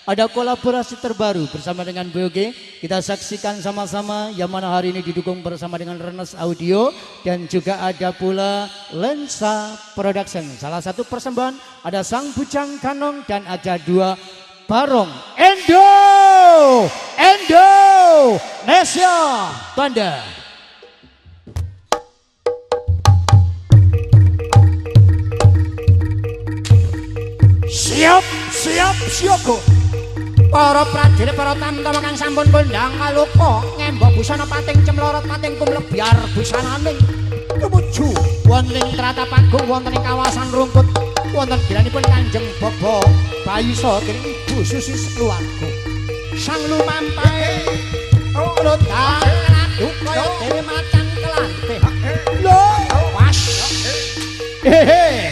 Ada kolaborasi terbaru bersama dengan BOG. Kita saksikan sama-sama yang mana hari ini didukung bersama dengan Renes Audio dan juga ada pula Lensa Production. Salah satu persembahan ada Sang Bujang Ganong dan ada dua Barong Endo Nesya Tanda. Siap siaga. Para prajurit para tamtama kang sampun kondhang maluka ngembok busana pating cemlorot pating kumlebyar busananing tumuju wonten ing Tratapagung wonten ing kawasan Rungkut wonten gilanipun Kanjeng Baba Bayusa dening Ibu Susi keluarga sang lumampahe ora aduk kaya dhewe macan kelante lho was hehe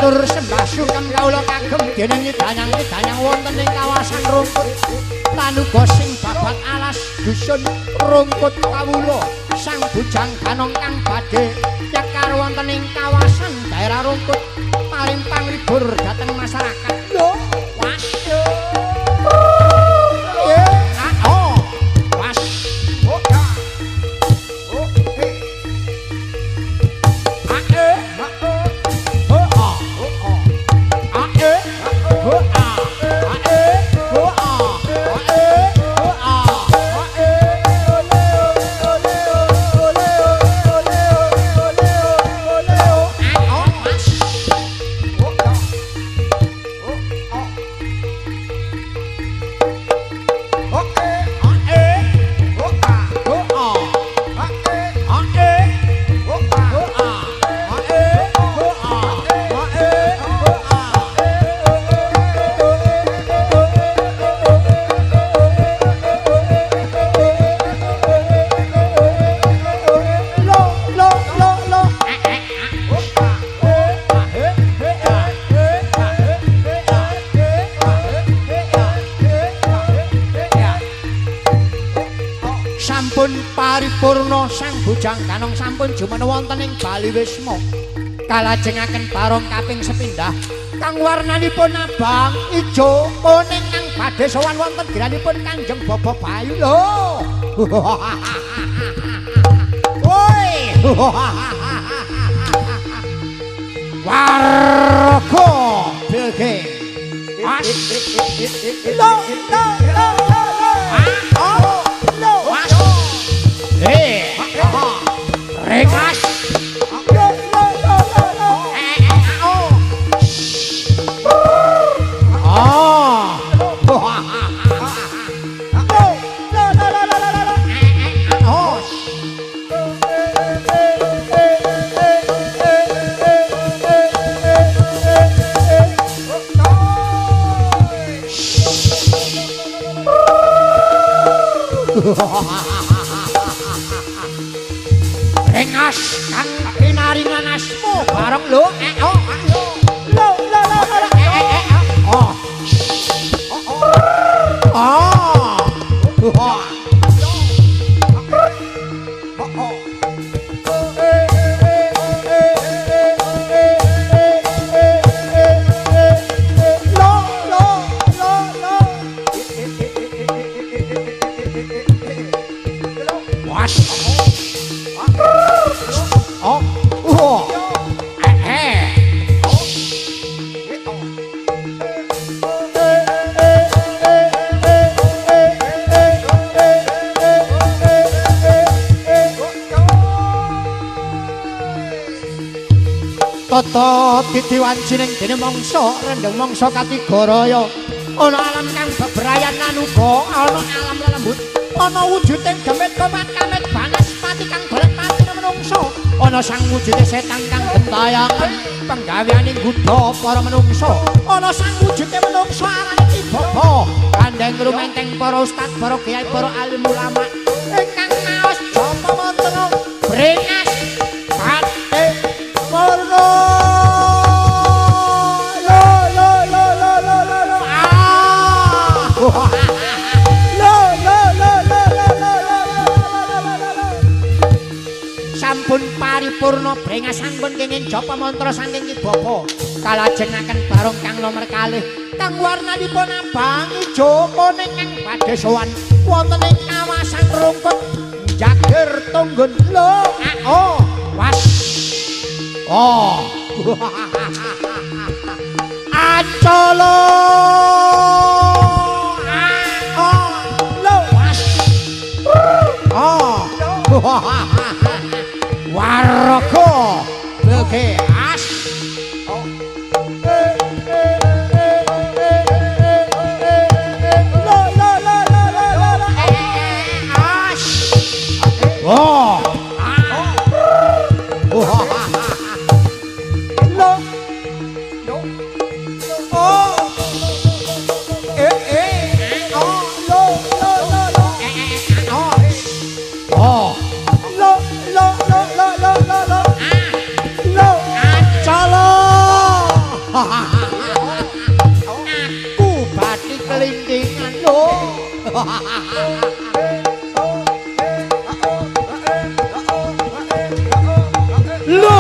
atur sembah sungkem kawula kagem dening danyang wonten ing kawasan Rungkut tanuga sing babat alas dusun Rungkut kawula Sang Bujang Ganong kang badhe nyekar wonten ing kawasan daerah Rungkut paling panglibur dhateng masyarakat lho paripurna Sang Bujang Ganong sampun jumeneng wonten ing Bali Wisma kalajengaken barong kaping sepindhah kang warnanipun abang ijo kuning kang badhe sowan wonten giranipun Kanjeng Baba Bayu lho woi warga bilge lo Rekas Rengas kang pinaringan asmu bareng lho tata didiwancining dene mangsa rendeng mangsa katigoraya ana alam kang bebrayan lan uga ana alam lelembut ana wujuding demit komat kamit banaspati kang golek mati menungsa ana sang wujude setan kang gentayangan penggaweaning gudha para menungsa ana sang wujude menungsa arane Ki Bapa kandheng rumenteng para ustad para kiai para alim ulama ingkang maos japa mantra brengas pati warna sampun paripurna brengas sampun kenging japa mantra saking Ki Bapa kalajengaken barong kang nomor kalih kang warnanipun abang ijo kuning kang badhe sowan wonten ing kawasan rungkut Jagir Tunggun lho was Acala lho was Waraga bege as aku bathi kelindingan lho lho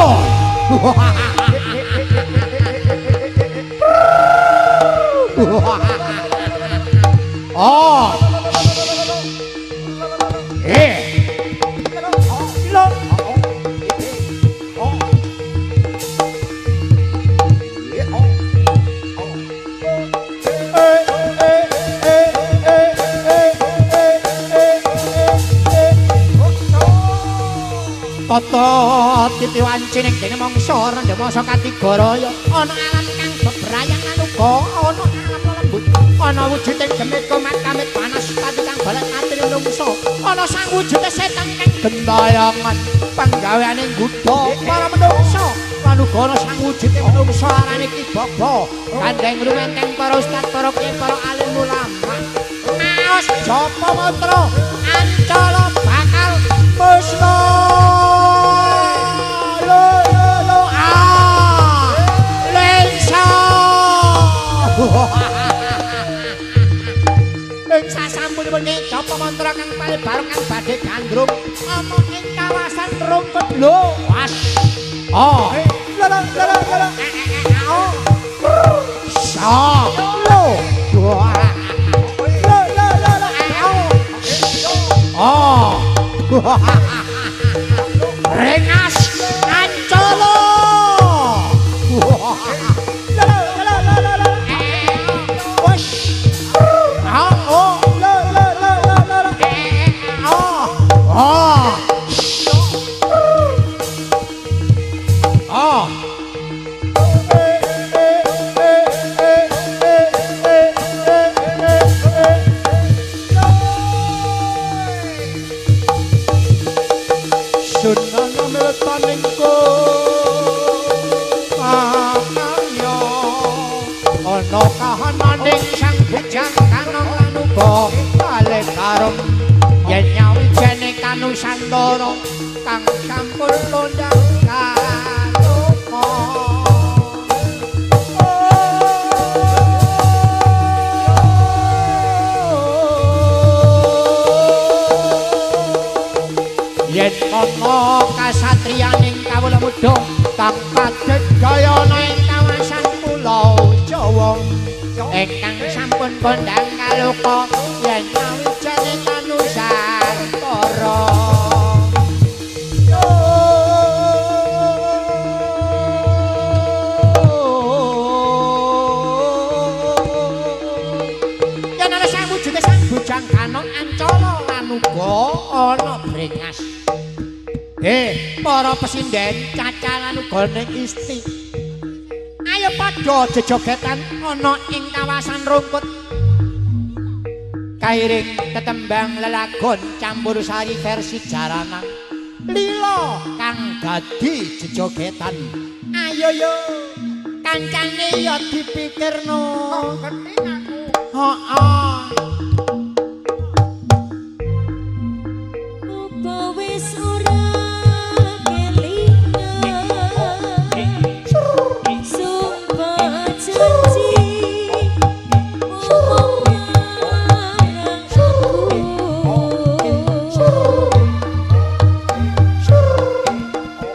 tata titiwancining dene mangsa rendheng mangsa katigoraya ana alam kang bebrayan lan uga ana alam lembut ana wujuding demit komat kamit panas pati kang golek mati menungsa ana sang wujude setan kang gentayangan panggaweaning gudha para menungsa lan uga ana sang wujude menungsa arane Ki Bapa kandheng rumenteng para ustad para kiai para alim ulama maos japa mantra ancala bakal musna ing sasampunipun japa mantra kang palibareng kang badhe gandrung ana ing kawasan rungkut lho was rengas ancala sunana meletaningko ayo ana kahananing sang bujang kanong lan uga kalih karung yen nyawijene kanusantara kang sampun londang kalupa yen ana kasatriyaning kawula muda kang padhedhayana ing kawasan pulau Jawa ingkang sampun kondhang kaluka yen nyawijane kanusantara yen ana sang wujude sang bujang kanong ancala lan uga ana brengas para pesinden cacalan uga ning isti ado jejogetan ana ing kawasan Rungkut. Kairing tetembang lelagon campur sari versi jaranan. Lila kang dadi jejogetan. Ayo yo kancane yo dipikirno. Ngerti aku. Heeh. Apa wis ora kelingan sumpah janji ngomong marang aku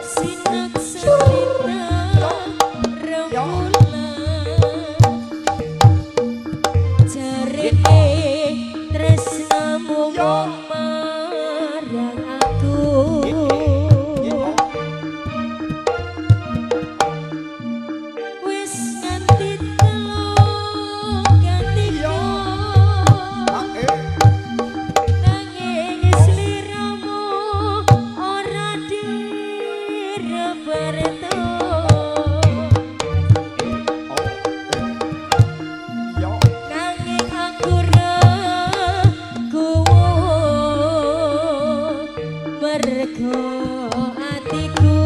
sinak sepina rembulan jarene tresnamu marang aku wis nganti telu ganti nanging sliramu ora direperto nanging aku ragu mergo atiku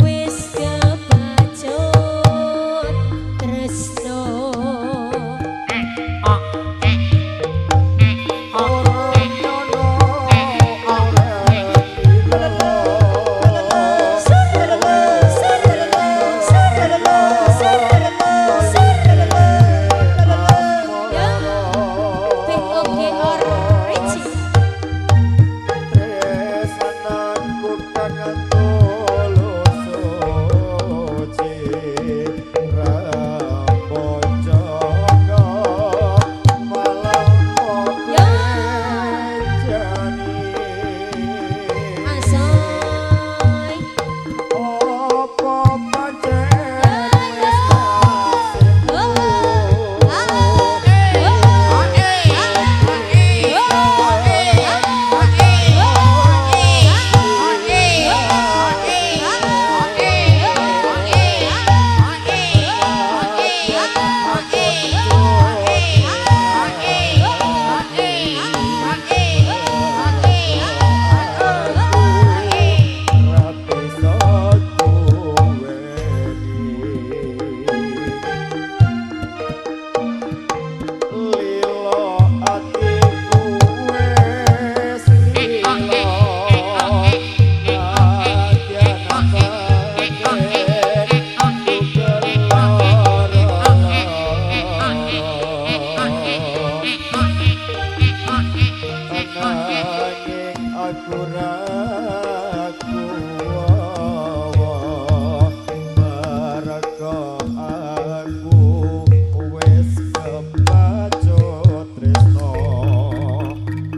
wis kepacut tresno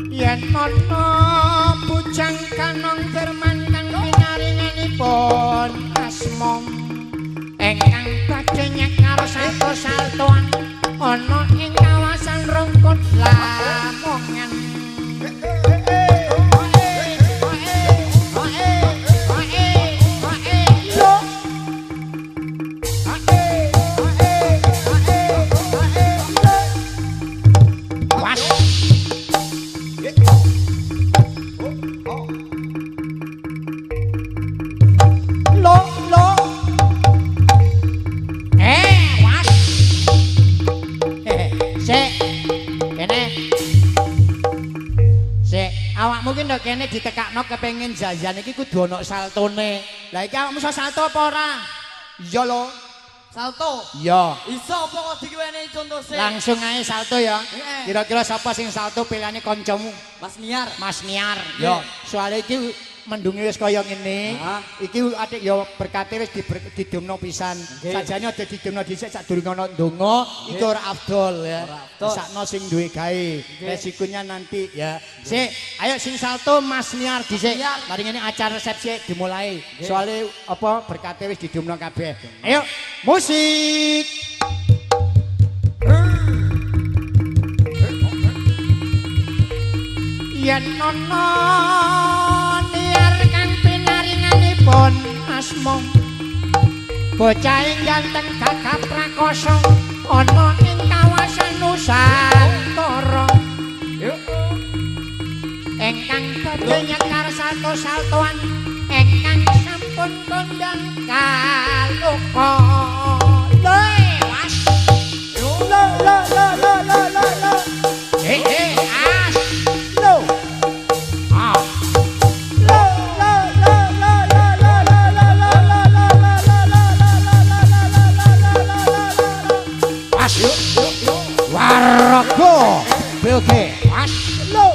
yen ana bujang kanong firman kang pinaringanipun asma ingkang badhe nyekar salto-saltoan ana ing kawasan Rungkut Lamongan. Awakmu ki ndok kene ditekakno kepengin jajan iki kudu ana saltone. Lah iki awakmu iso salto apa ora? Iya lho. Salto. Iya. Iso apa kok diwenehi contoh sih? Langsung ae salto ya. Kira-kira sapa sing salto pilihane kancamu? Mas Niar. Mas Niar. Yo, soalnya iki mendungi wis kaya ngene. Iki atik ya berkate wis didumno pisan. Sajane aja didumno dhisik sadurunge ana ndonga, iku ora afdol ya. Sakno sing duwe gawe. Resikonya nanti ya. Sik, ayo sing salto Mas Niar dhisik. Mari ngene acara resepsi dimulai. Soale apa berkate wis didumno kabeh. Ayo, musik. Yen ana Niar kang pinaringanipun asma bocah ing ganteng gagah prakoso ana ing kawasan Nusantara. Engkang badhe nyekar salto-saltoan engkang sampun kondang kaluka. Waraga Oke. Aslo.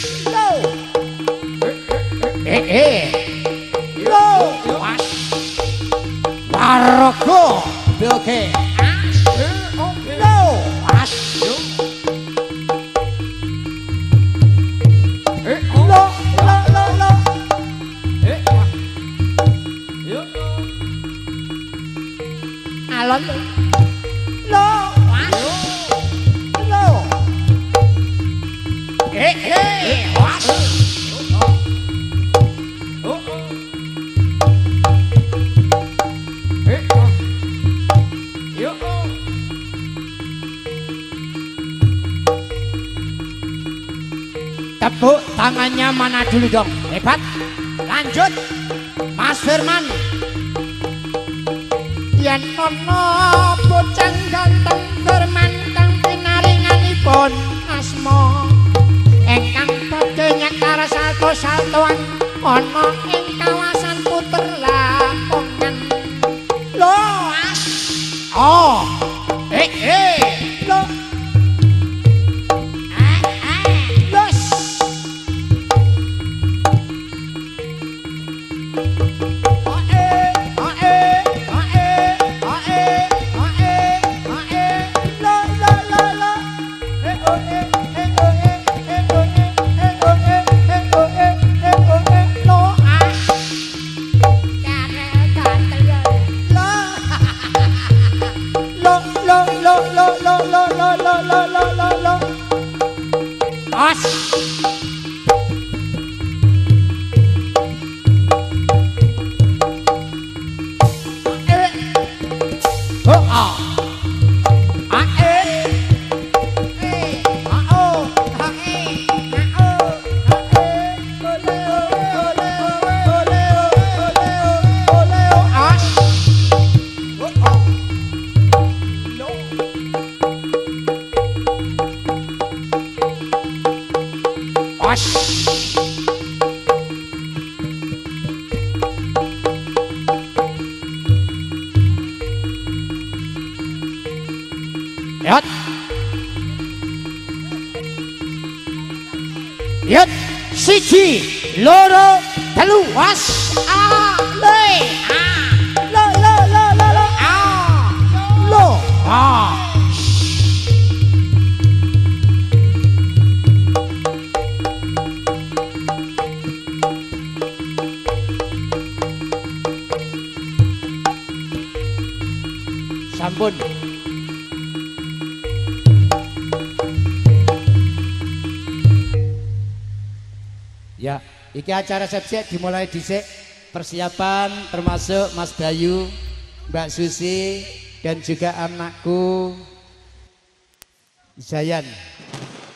Aslo. Lo. Waraga Oke. Lo. Aslo. Lo. Alon. Lo. Lo. Was. Tepuk tangannya mana dulu dong. Hebat. Lanjut. Mas Firman. Yen ana bocah ganteng Firman kang pinaringanipun asma ingkang badhe nyekar salto-saltoan ana ing kawasan Puter Lamongan. Lo as. Oh. Lo. Los. Yat. Yat. Siji, loro, telu, was. Sampun. Ya, iki acara siap-siap dimulai dhisik. Persiapan termasuk Mas Bayu, Mbak Susi dan juga anakku Zayan.